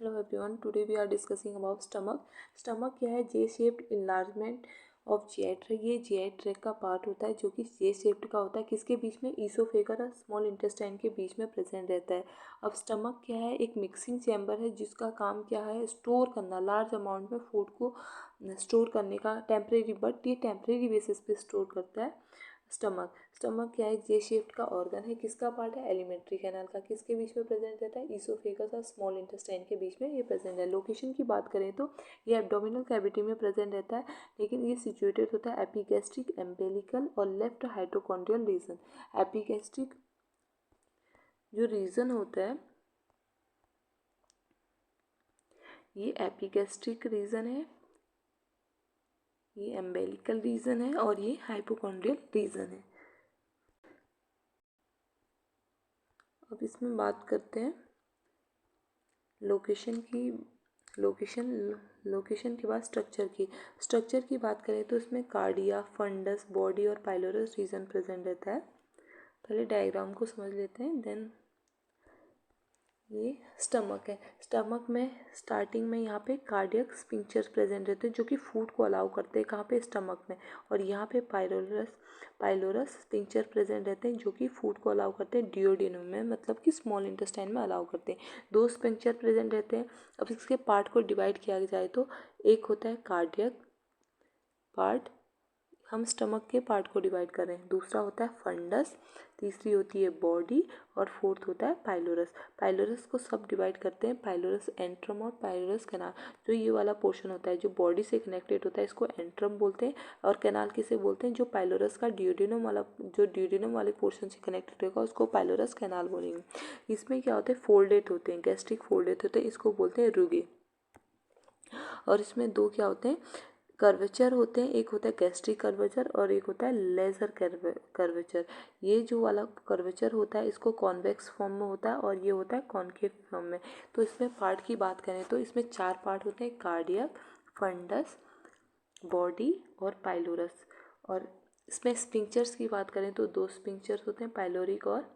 Hello everyone, today we are discussing about stomach. Stomach क्या है? जे shaped enlargement of GI tract. ये GI tract का part होता है जो कि जे शेप्ड का होता है. किसके बीच में? ईसोफेगर और स्मॉल इंटेस्टाइन के बीच में प्रेजेंट रहता है. अब स्टमक क्या है? एक मिक्सिंग चैम्बर है जिसका काम क्या है? स्टोर करना, लार्ज अमाउंट में फूड को स्टोर करने का. टेम्परेरी, बट ये टेम्परेरी बेसिस पे स्टोर करता है. स्टमक क्या है? जे शेप्ड का ऑर्गन है. किसका पार्ट है? एलिमेंट्री कैनाल का. किसके बीच में प्रेजेंट रहता है? ईसोफेगस और स्मॉल इंटेस्टाइन के बीच में ये प्रेजेंट है. लोकेशन की बात करें तो ये एब्डोमिनल कैविटी में प्रेजेंट रहता है, लेकिन ये सिचुएटेड होता है एपिगैस्ट्रिक, एम्बेलिकल और लेफ्ट हाइड्रोकॉन्ड्रियल रीजन. एपिगैस्ट्रिक जो रीजन होता है, ये एपिगैस्ट्रिक रीजन है, ये एम्बेलिकल रीजन है और ये हाइपोकॉन्ड्रियल रीजन है. अब इसमें बात करते हैं लोकेशन के बाद स्ट्रक्चर की बात करें तो इसमें कार्डिया, फंडस, बॉडी और पाइलोरस रीजन प्रेजेंट रहता है. पहले डायग्राम को समझ लेते हैं, देन ये स्टमक है. स्टमक में स्टार्टिंग में यहाँ पे कार्डियक स्पिंक्चर्स प्रेजेंट रहते हैं जो कि फूड को अलाउ करते हैं. कहाँ पे? स्टमक में. और यहाँ पे पाइलोरस स्पिंक्चर प्रेजेंट रहते हैं जो कि फूड को अलाउ करते हैं डियोडिनम में, मतलब कि स्मॉल इंटेस्टाइन में अलाउ करते हैं. दो स्पिंक्चर प्रेजेंट रहते हैं. अब इसके पार्ट को डिवाइड किया जाए तो एक होता है कार्डियक पार्ट, हम स्टमक के पार्ट को डिवाइड कर रहे हैं. दूसरा होता है फंडस, तीसरी होती है बॉडी और फोर्थ होता है पाइलोरस. पाइलोरस को सब डिवाइड करते हैं पाइलोरस एंट्रम और पाइलोरस कैनाल. जो ये वाला पोर्शन होता है जो बॉडी से कनेक्टेड होता है इसको एंट्रम बोलते हैं, और कैनाल किसे बोलते हैं? जो पाइलोरस का ड्यूडेनम वाले पोर्शन से कनेक्टेड होगा उसको पाइलोरस कैनाल बोलेंगे. इसमें क्या होता है? फोल्डेड होते हैं, गैस्ट्रिक फोल्डेड होते हैं, इसको बोलते हैं रुगे. और इसमें दो क्या होते हैं? कर्वेचर होते हैं. एक होता है गैस्ट्रिक कर्वेचर और एक होता है लेजर कर्वेचर. ये जो वाला कर्वेचर होता है इसको कॉन्वेक्स फॉर्म में होता है और ये होता है कॉन्केव फॉर्म में. तो इसमें पार्ट की बात करें तो इसमें 4 पार्ट होते हैं: कार्डियक, फंडस, बॉडी और पाइलोरस. और इसमें स्पिंक्चर्स की बात करें तो 2 स्पिंक्चर्स होते हैं, पाइलोरिक और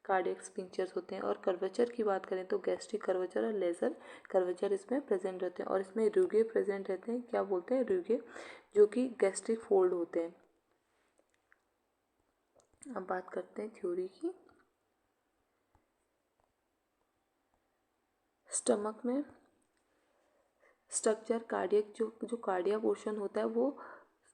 कार्डियक स्पिंक्चर्स होते हैं. और कर्वेचर की बात करें तो गैस्ट्रिक कर्वेचर और लेजर कर्वेचर इसमें प्रेजेंट रहते हैं. और इसमें रूगे प्रेजेंट रहते हैं. क्या बोलते हैं? रूगे, जो कि गैस्ट्रिक फोल्ड होते हैं. अब बात करते हैं थ्योरी की. स्टमक में स्ट्रक्चर कार्डियक, जो कार्डिया पोर्शन होता है वो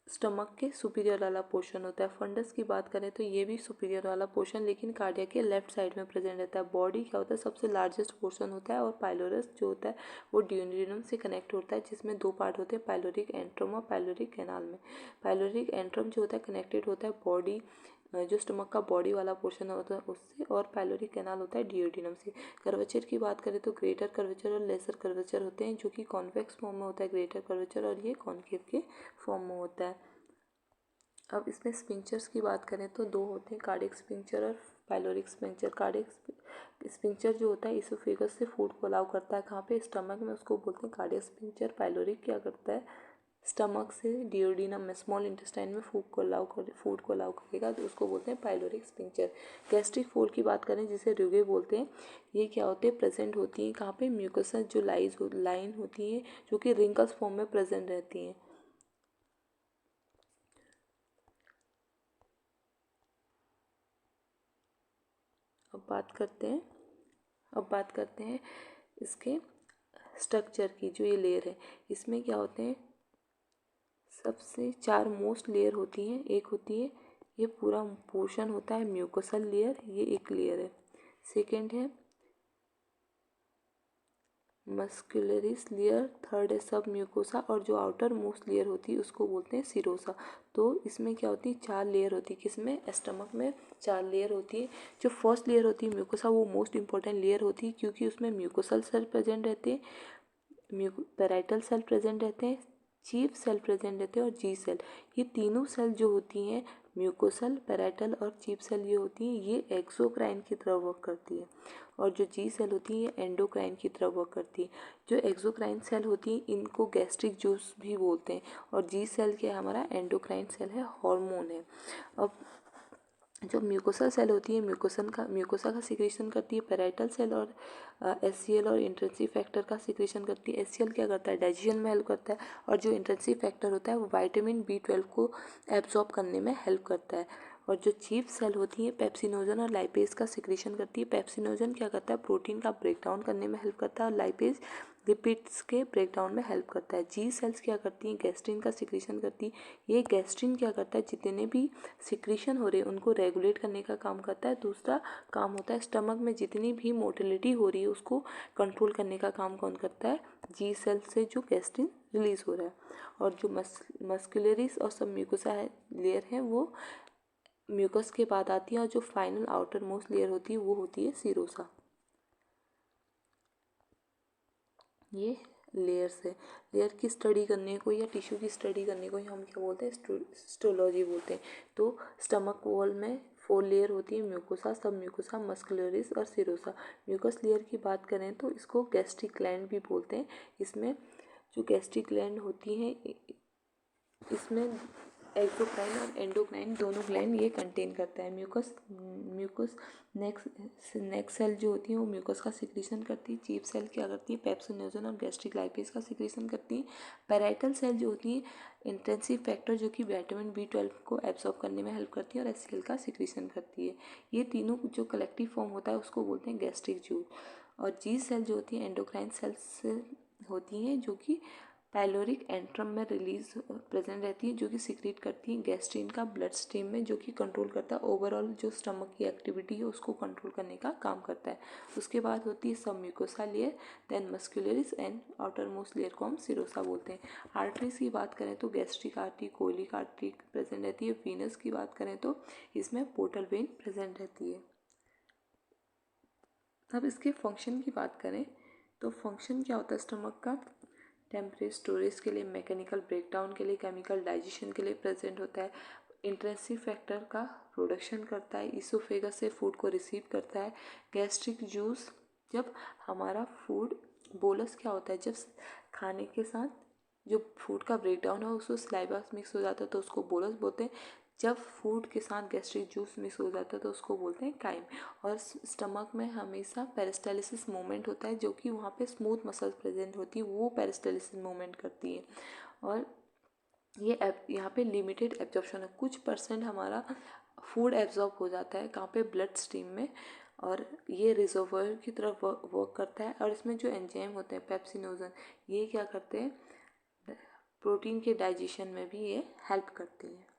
स्टमक के सुपीरियर वाला पोर्शन होता है. फंडस की बात करें तो ये भी सुपीरियर वाला पोर्शन, लेकिन कार्डिया के लेफ्ट साइड में प्रेजेंट रहता है. बॉडी क्या होता है? सबसे लार्जेस्ट पोर्शन होता है. और पाइलोरस जो होता है वो ड्यूडेनम से कनेक्ट होता है, जिसमें 2 पार्ट होते हैं, पाइलोरिक एंट्रम और पाइलोरिक कैनाल में. पाइलोरिक एंट्रम जो होता है कनेक्टेड होता है बॉडी, जो स्टमक का बॉडी वाला पोर्शन होता है उससे, और पाइलोरिक कैनाल होता है डियोडिनम से. कर्वेचर की बात करें तो ग्रेटर कर्वेचर और लेसर कर्वेचर होते हैं, जो कि कॉन्वेक्स फॉर्म में होता है ग्रेटर कर्वेचर, और ये कॉन्केव के फॉर्म में होता है. अब इसमें स्पिंक्चर्स की बात करें तो 2 होते हैं, कार्डियक स्पिंक्चर और पाइलोरिक स्पिंक्चर. कार्डियक स्पिंक्चर जो होता है इसोफेगस से फूड को अलाउ करता है. कहाँ पे? स्टमक में, उसको बोलते हैं कार्डियक स्पिंक्चर. पाइलोरिक क्या करता है? स्टमक से डियोडिनम में, स्मॉल इंटेस्टाइन में फूड को अलाउ करेगा, तो उसको बोलते हैं पाइलोरिक स्पिंक्चर. गैस्ट्रिक फोल्ड की बात करें जिसे रुगे बोलते हैं, ये क्या होते हैं? प्रेजेंट होती हैं कहाँ पे? म्यूकोसा जो लाइन होती है जो कि रिंकल्स फॉर्म में प्रेजेंट रहती हैं. अब बात करते हैं इसके स्ट्रक्चर की. जो ये लेयर है इसमें क्या होते हैं? सबसे 4 मोस्ट लेयर होती हैं. एक होती है, ये पूरा पोर्शन होता है म्यूकोसल लेयर, ये एक लेयर है. सेकेंड है मस्कुलरिस लेयर, थर्ड है सब म्यूकोसा, और जो आउटर मोस्ट लेयर होती है उसको बोलते हैं सिरोसा. तो इसमें क्या होती है? 4 लेयर होती है. किसमें? स्टमक में 4 लेयर होती है. जो फर्स्ट लेयर होती है म्यूकोसा, वो मोस्ट इंपॉर्टेंट लेयर होती है क्योंकि उसमें म्यूकोसल सेल प्रेजेंट रहते हैं, पेराइटल सेल प्रेजेंट रहते हैं, चीफ सेल प्रेजेंट रहते हैं और जी सेल. ये तीनों सेल जो होती हैं, म्यूकोसल, पेराइटल और चीफ सेल, ये होती हैं, ये एक्सोक्राइन की तरह वर्क करती है. और जो जी सेल होती है ये एंडोक्राइन की तरह वर्क करती है. जो एक्सोक्राइन सेल होती है इनको गैस्ट्रिक जूस भी बोलते हैं. और जी सेल क्या है? हमारा एंडोक्राइन सेल है, हार्मोन है. अब जो म्यूकोसा सेल होती है म्यूकोसा का सिक्रीशन करती है पैराइटल सेल, और एचसीएल और इंट्रिंसिक फैक्टर का सिक्रीशन करती है। एचसीएल क्या करता है, डाइजेशन में हेल्प करता है, और जो इंट्रिंसिक फैक्टर होता है वो विटामिन B12 को एब्जॉर्ब करने में हेल्प करता है। और जो चीफ सेल होती है पेप्सिनोजन और लाइपेज का सिक्रीशन करती है। पेप्सिनोजन क्या करता है, प्रोटीन का ब्रेकडाउन करने में हेल्प करता है, और लाइपेज लिपिड्स के ब्रेकडाउन में हेल्प करता है। जी सेल्स क्या करती हैं, गैस्ट्रिन का सिक्रीशन करती है। ये गैस्ट्रिन क्या करता है, जितने भी सिक्रीशन हो रहे हैं उनको रेगुलेट करने का काम करता है। दूसरा काम होता है स्टमक में जितनी भी मोटिलिटी हो रही है उसको कंट्रोल करने का काम कौन करता है, जी सेल से जो गैस्ट्रिन रिलीज हो रहा है। और जो मस्कुलरिस और सब म्यूकोसा लेयर है वो म्यूकस के बाद आती है, और जो फाइनल आउटर मोस्ट लेयर होती है वो होती है सीरोसा। ये लेयर्स है। लेयर की स्टडी करने को या टिश्यू की स्टडी करने को हम क्या बोलते हैं, हिस्टोलॉजी बोलते हैं। तो स्टमक वॉल में 4 लेयर होती है, म्यूकोसा, सब म्यूकोसा, मस्कुलरिस और सीरोसा। म्यूकस लेयर की बात करें तो इसको गैस्ट्रिक ग्लैंड भी बोलते हैं। इसमें जो गैस्ट्रिक ग्लैंड होती हैं इसमें एक्सोक्राइन और एंडोक्राइन दोनों ग्लैंड ये कंटेन करता है। म्यूकस नेक सेल जो होती है वो म्यूकस का सिक्रीशन करती है। चीफ सेल क्या करती है, पेप्सिनोजन और गैस्ट्रिक लाइपेज का सिक्रीशन करती है। पैराइटल सेल जो होती है इंटेंसिव फैक्टर जो कि विटामिन B12 को एब्जॉर्ब करने में हेल्प करती है, और एचसीएल का सिक्रीशन करती है। ये तीनों जो कलेक्टिव फॉर्म होता है उसको बोलते हैं गैस्ट्रिक जूल। और जी सेल जो होती है एंडोक्राइन सेल्स होती हैं जो कि पाइलोरिक एंट्रम में रिलीज प्रेजेंट रहती है, जो कि सिक्रीट करती है गैस्ट्रिन का ब्लड स्ट्रीम में, जो कि कंट्रोल करता है ओवरऑल जो स्टमक की एक्टिविटी है उसको कंट्रोल करने का काम करता है। उसके बाद होती है submucosa layer, then muscularis and outermost layer को हम सिरोसा बोलते हैं। आर्टरीज की बात करें तो gastric artery, colic artery present रहती है। वीनस की बात करें तो इसमें पोर्टल वेन प्रेजेंट रहती है। अब इसके फंक्शन की बात करें तो फंक्शन क्या होता है स्टमक का, टेम्परेरी स्टोरेज के लिए, मैकेनिकल ब्रेकडाउन के लिए, केमिकल डाइजेशन के लिए प्रेजेंट होता है। इंट्रिंसिक फैक्टर का प्रोडक्शन करता है, इसोफेगस से फूड को रिसीव करता है। गैस्ट्रिक जूस, जब हमारा फूड बोलस क्या होता है, जब खाने के साथ जो फूड का ब्रेकडाउन हो उसको सलाइवा मिक्स हो जाता है तो उसको बोलस बोलते हैं। जब फूड के साथ गैस्ट्रिक जूस मिक्स हो जाता है तो उसको बोलते हैं काइम। और स्टमक में हमेशा पेरिस्टालिसिस मूवमेंट होता है, जो कि वहाँ पे स्मूथ मसल्स प्रेजेंट होती है, वो पेरिस्टालिसिस मूवमेंट करती है। और ये यहाँ पे लिमिटेड एब्जॉर्प्शन है, कुछ परसेंट हमारा फूड एब्जॉर्ब हो जाता है कहाँ पे, ब्लड स्ट्रीम में, और ये रिजर्वोयर की तरफ वर्क करता है। और इसमें जो एंजाइम होते हैं पेप्सिनोजन, ये क्या करते हैं, प्रोटीन के डाइजेशन में भी ये हेल्प करती है।